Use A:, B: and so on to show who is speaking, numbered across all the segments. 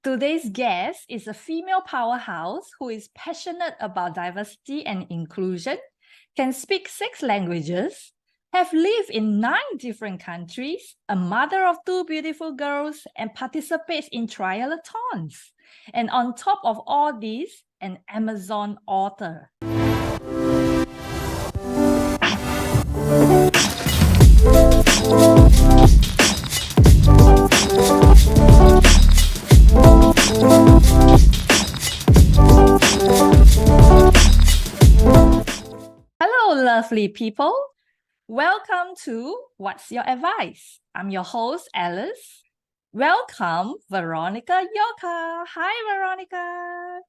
A: Today's guest is a female powerhouse who is passionate about diversity and inclusion, can speak 6 languages, have lived in 9 different countries, a mother of 2 beautiful girls, and participates in triathlons. And on top of all this, an Amazon author. Hello, lovely people. Welcome to What's Your Advice? I'm your host, Alice. Welcome, Veronica Yoka. Hi, Veronica.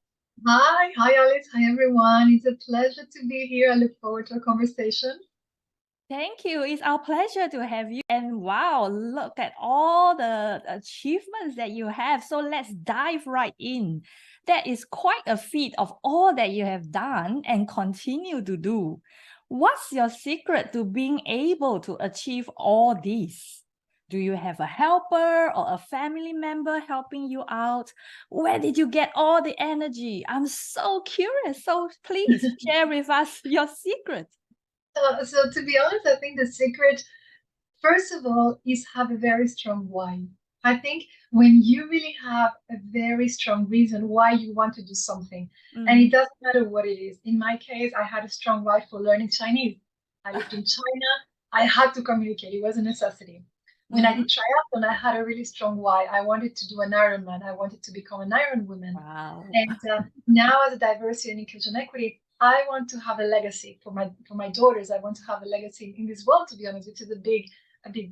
B: Hi Alice. Hi everyone. It's a pleasure to be here. I look forward to a conversation.
A: Thank you. It's our pleasure to have you. And wow, look at all the achievements that you have. So let's dive right in. That is quite a feat of all that you have done and continue to do. What's your secret to being able to achieve all this? Do you have a helper or a family member helping you out? Where did you get all the energy? I'm so curious. So please share with us your secret.
B: So to be honest, I think the secret, first of all, is have a very strong why. I think when you really have a very strong reason why you want to do something, and it doesn't matter what it is. In my case, I had a strong why for learning Chinese. I lived in China. I had to communicate. It was a necessity. When I did triathlon, I had a really strong why. I wanted to do an Ironman. I wanted to become an Iron woman.
A: Wow.
B: And now, as a diversity and inclusion equity, I want to have a legacy for my daughters. I want to have a legacy in this world, to be honest, which is a big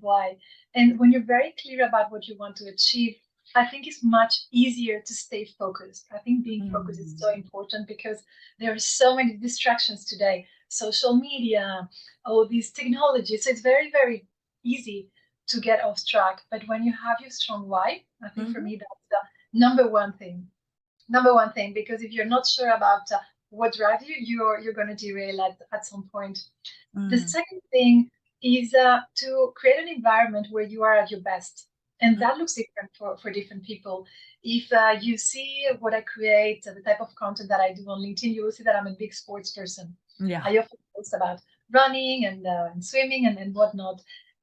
B: why. And when you're very clear about what you want to achieve, I think it's much easier to stay focused. I think being focused is so important because there are so many distractions today, social media, all these technologies. So it's very, very easy to get off track. But when you have your strong why, I think for me, that's the number one thing. Number one thing, because if you're not sure about what drives you, you're going to derail at some point. The second thing is to create an environment where you are at your best. And that looks different for different people. If you see what I create, the type of content that I do on LinkedIn, you will see that I'm a big sports person.
A: Yeah.
B: I often post about running and swimming and whatnot.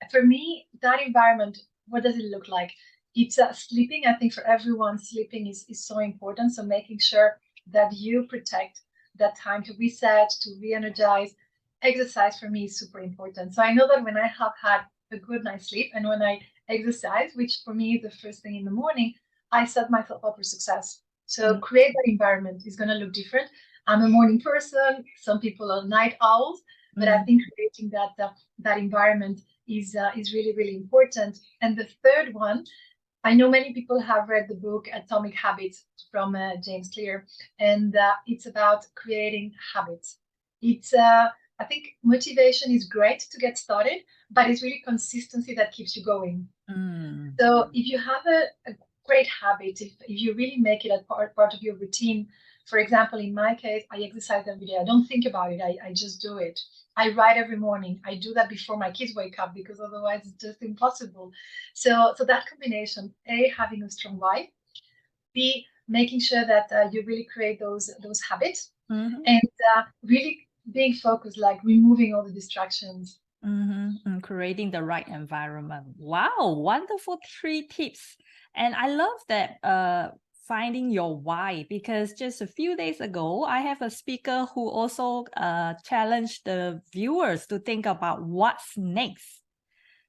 B: For me, that environment, what does it look like? It's sleeping. I think for everyone, sleeping is so important. So making sure that you protect that time to reset, to re-energize. Exercise for me is super important. So I know that when I have had a good night's sleep and when I exercise, which for me is the first thing in the morning, I set myself up for success. So create that environment is going to look different. I'm a morning person. Some people are night owls, but I think creating that environment is really, really important. And the third one, I know many people have read the book Atomic Habits from James Clear, and it's about creating habits. It's I think motivation is great to get started, but it's really consistency that keeps you going. So if you have a great habit, if you really make it a part of your routine, for example, in my case, I exercise every day. I don't think about it. I just do it. I write every morning. I do that before my kids wake up because otherwise it's just impossible. So that combination, A, having a strong why, B, making sure that you really create those habits, and really being focused, like removing all the distractions.
A: Creating the right environment. Wow, wonderful 3 tips. And I love that finding your why, because just a few days ago, I have a speaker who also challenged the viewers to think about what's next.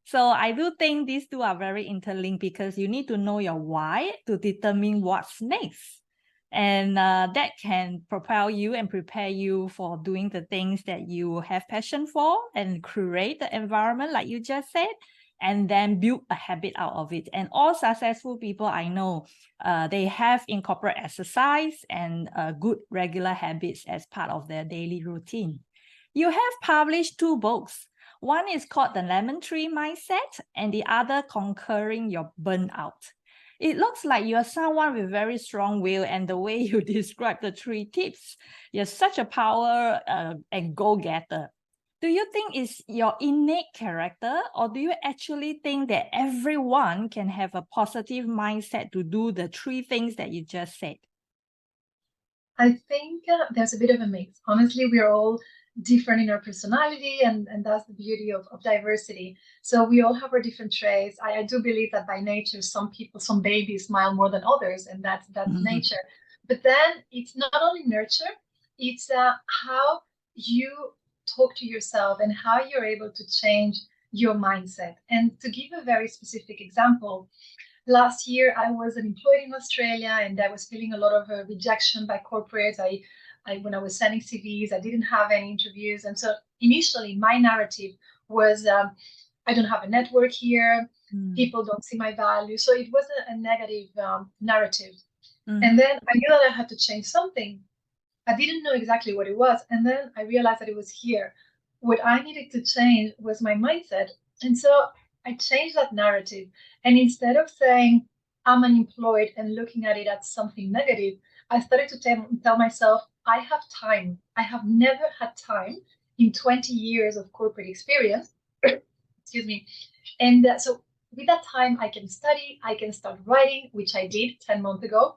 A: So I do think these two are very interlinked because you need to know your why to determine what's next. And that can propel you and prepare you for doing the things that you have passion for and create the environment like you just said, and then build a habit out of it. And all successful people I know, they have incorporate exercise and good regular habits as part of their daily routine. You have published 2 books. One is called The Lemon Tree Mindset and the other Conquering Your Burnout. It looks like you're someone with very strong will, and the way you describe the 3 tips, you're such a power and go-getter. Do you think it's your innate character, or do you actually think that everyone can have a positive mindset to do the three things that you just said?
B: I think there's a bit of a mix. Honestly, we are all different in our personality, and that's the beauty of diversity. So we all have our different traits. I do believe that by nature, some people, some babies smile more than others, and that's nature. But then it's not only nurture, it's how you talk to yourself and how you're able to change your mindset. And to give a very specific example, last year I was employed in Australia and I was feeling a lot of rejection by corporates. When I was sending CVs, I didn't have any interviews. And so initially my narrative was, I don't have a network here. People don't see my value. So it was a negative narrative. And then I knew that I had to change something. I didn't know exactly what it was. And then I realized that it was here. What I needed to change was my mindset. And so I changed that narrative. And instead of saying I'm unemployed and looking at it as something negative, I started to tell myself, I have time. I have never had time in 20 years of corporate experience. Excuse me. And so with that time, I can study, I can start writing, which I did 10 months ago.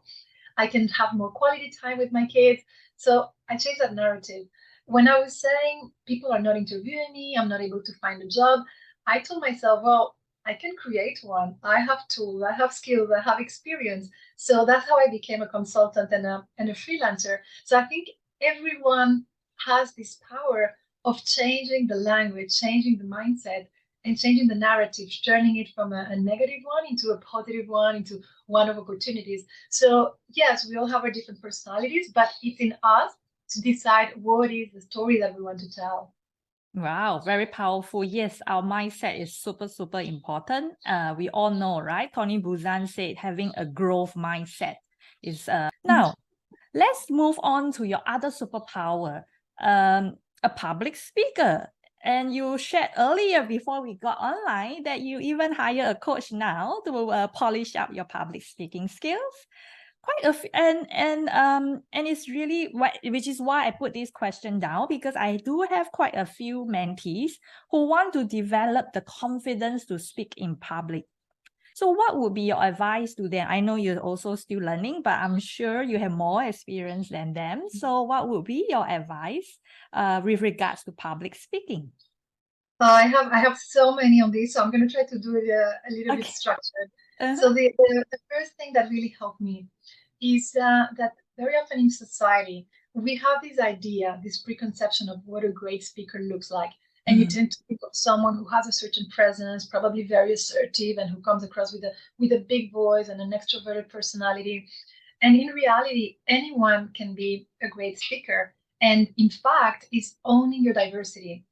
B: I can have more quality time with my kids. So I changed that narrative. When I was saying people are not interviewing me, I'm not able to find a job, I told myself, well, I can create one. I have tools, I have skills, I have experience. So that's how I became a consultant and a freelancer. So I think everyone has this power of changing the language, changing the mindset, and changing the narrative, turning it from a negative one into a positive one, into one of opportunities. So yes, we all have our different personalities, but it's in us to decide what is the story that we want to tell.
A: Wow, very powerful. Yes, our mindset is super, super important. We all know, right? Tony Buzan said having a growth mindset is now let's move on to your other superpower, a public speaker. And you shared earlier before we got online that you even hire a coach now to polish up your public speaking skills. And it's really which is why I put this question down, because I do have quite a few mentees who want to develop the confidence to speak in public. So what would be your advice to them? I know you're also still learning, but I'm sure you have more experience than them. So what would be your advice with regards to public speaking?
B: I have so many on this, so I'm going to try to do it a little bit structured. So the first thing that really helped me is that very often in society, we have this idea, this preconception of what a great speaker looks like. And you tend to think of someone who has a certain presence, probably very assertive, and who comes across with a big voice and an extroverted personality. And in reality, anyone can be a great speaker. And in fact, it's owning your diversity.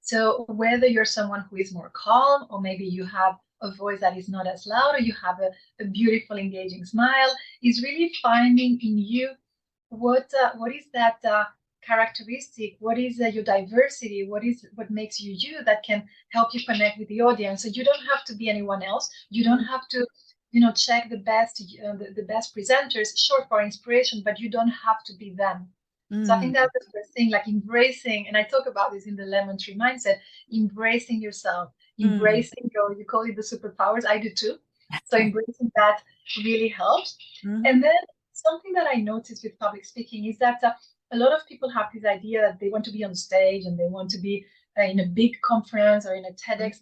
B: So whether you're someone who is more calm, or maybe you have a voice that is not as loud, or you have a beautiful, engaging smile, is really finding in you what is that characteristic, what is your diversity, what makes you you, that can help you connect with the audience. So you don't have to be anyone else. You don't have to, check the best the best presenters, short for inspiration, but you don't have to be them. So I think that's the first thing, like embracing, and I talk about this in the lemon tree mindset, embracing yourself, embracing you call it the superpowers. I do too. So embracing that really helps. And then something that I noticed with public speaking is that a lot of people have this idea that they want to be on stage and they want to be in a big conference or in a TEDx.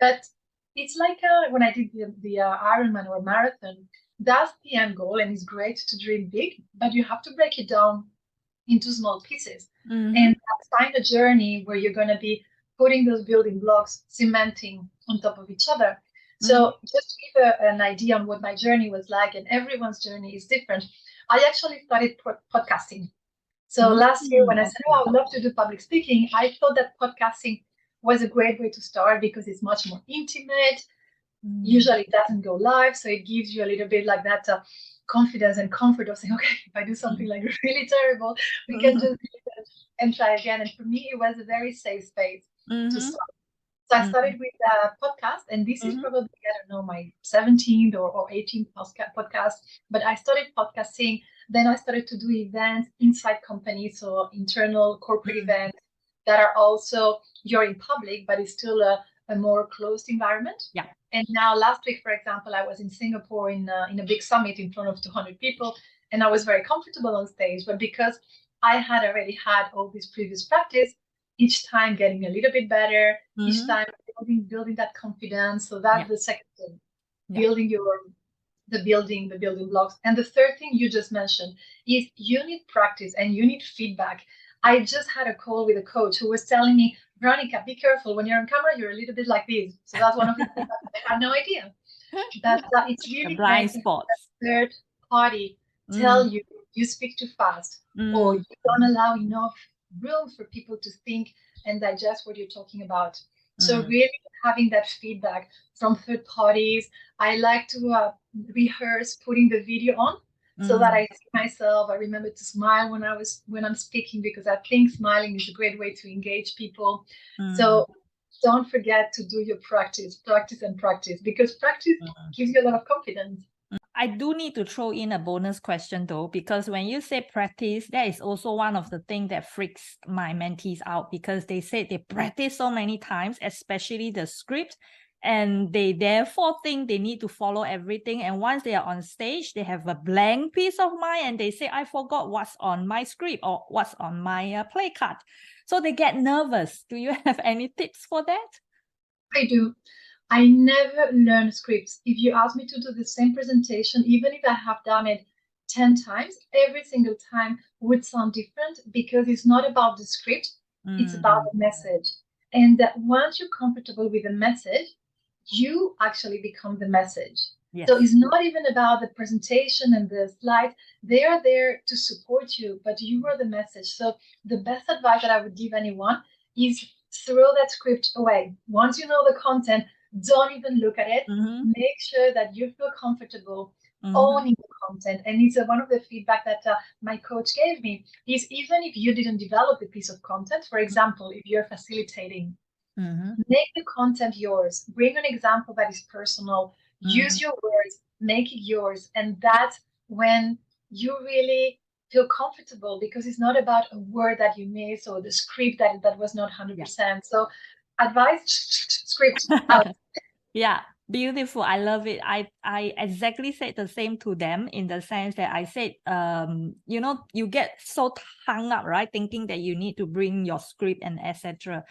B: But it's like when I did the Ironman or marathon, that's the end goal, and it's great to dream big, but you have to break it down into small pieces and find a journey where you're going to be putting those building blocks, cementing on top of each other. So just to give an idea on what my journey was like, and everyone's journey is different, I actually started podcasting. So last year when I said, oh, I would love to do public speaking, I thought that podcasting was a great way to start because it's much more intimate. Usually it doesn't go live, so it gives you a little bit like that confidence and comfort of saying, okay, if I do something like really terrible, we can just and try again. And for me, it was a very safe space to start. So I started with a podcast, and this is probably, I don't know, my 17th or 18th podcast, but I started podcasting. Then I started to do events inside companies, so internal corporate events. that are also, you're in public, but it's still a more closed environment.
A: Yeah.
B: And now last week, for example, I was in Singapore in a big summit in front of 200 people, and I was very comfortable on stage. But because I had already had all this previous practice, each time getting a little bit better, each time building that confidence. So that's the second thing, building the building blocks. And the third thing you just mentioned is you need practice and you need feedback. I just had a call with a coach who was telling me, Veronica, be careful. When you're on camera, you're a little bit like this. So that's one of the things I had no idea. That it's really
A: the blind spots.
B: Third party tell you speak too fast, or you don't allow enough room for people to think and digest what you're talking about. So really having that feedback from third parties. I like to rehearse putting the video on so that I see myself. I remember to smile when I'm speaking, because I think smiling is a great way to engage people. So don't forget to do your practice, because practice gives you a lot of confidence.
A: I do need to throw in a bonus question though, because when you say practice, that is also one of the things that freaks my mentees out, because they say they practice so many times, especially the script, and they therefore think they need to follow everything. And once they are on stage, they have a blank piece of mind and they say, I forgot what's on my script or what's on my play card. So they get nervous. Do you have any tips for that?
B: I do. I never learn scripts. If you ask me to do the same presentation, even if I have done it 10 times, every single time would sound different, because it's not about the script, it's about the message. And that once you're comfortable with the message, you actually become the message. Yes. So it's not even about the presentation and the slides. They are there to support you, but you are the message. So the best advice that I would give anyone is throw that script away. Once you know the content, don't even look at it. Make sure that you feel comfortable owning the content. And it's one of the feedback that my coach gave me is, even if you didn't develop a piece of content, for example, if you're facilitating, make the content yours. Bring an example that is personal. Use your words, make it yours. And that's when you really feel comfortable, because it's not about a word that you missed or the script that was not 100%. So advice, script out.
A: Yeah, beautiful. I love it. I exactly said the same to them, in the sense that I said, you know, you get so hung up, right? Thinking that you need to bring your script and etc.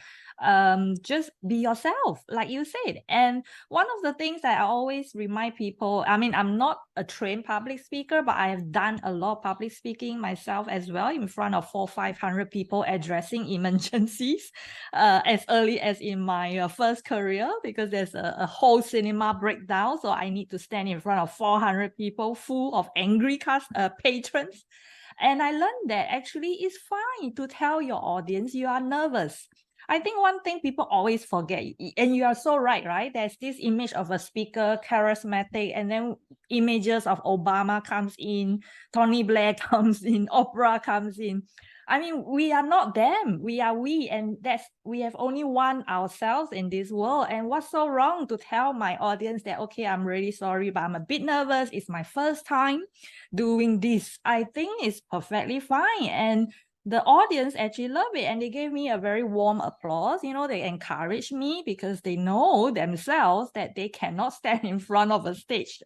A: Just be yourself, like you said. And one of the things that I always remind people, I mean, I'm not a trained public speaker, but I have done a lot of public speaking myself as well, in front of 400-500 people, addressing emergencies as early as in my first career, because there's a whole cinema breakdown. So I need to stand in front of 400 people full of angry patrons. And I learned that actually it's fine to tell your audience you are nervous. I think one thing people always forget, and you are so right? There's this image of a speaker, charismatic, and then images of Obama comes in, Tony Blair comes in, Oprah comes in. I mean, we are not them. We are we, and we have only one ourselves in this world. And what's so wrong to tell my audience that, okay, I'm really sorry, but I'm a bit nervous. It's my first time doing this. I think it's perfectly fine. And the audience actually love it, and they gave me a very warm applause. You know, they encourage me because they know themselves that they cannot stand in front of a stage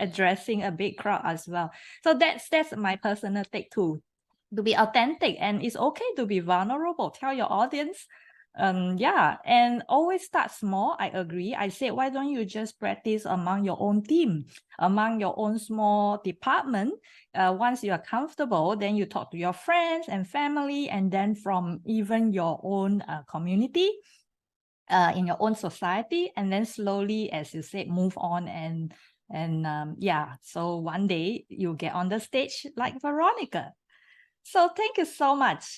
A: addressing a big crowd as well. So that's my personal take too, to be authentic, and it's okay to be vulnerable. Tell your audience. And always start small. I agree. I said, why don't you just practice among your own team, among your own small department? Once you are comfortable, then you talk to your friends and family, and then from even your own community, in your own society, and then slowly, as you said, move on. So one day you'll get on the stage like Veronica. So thank you so much.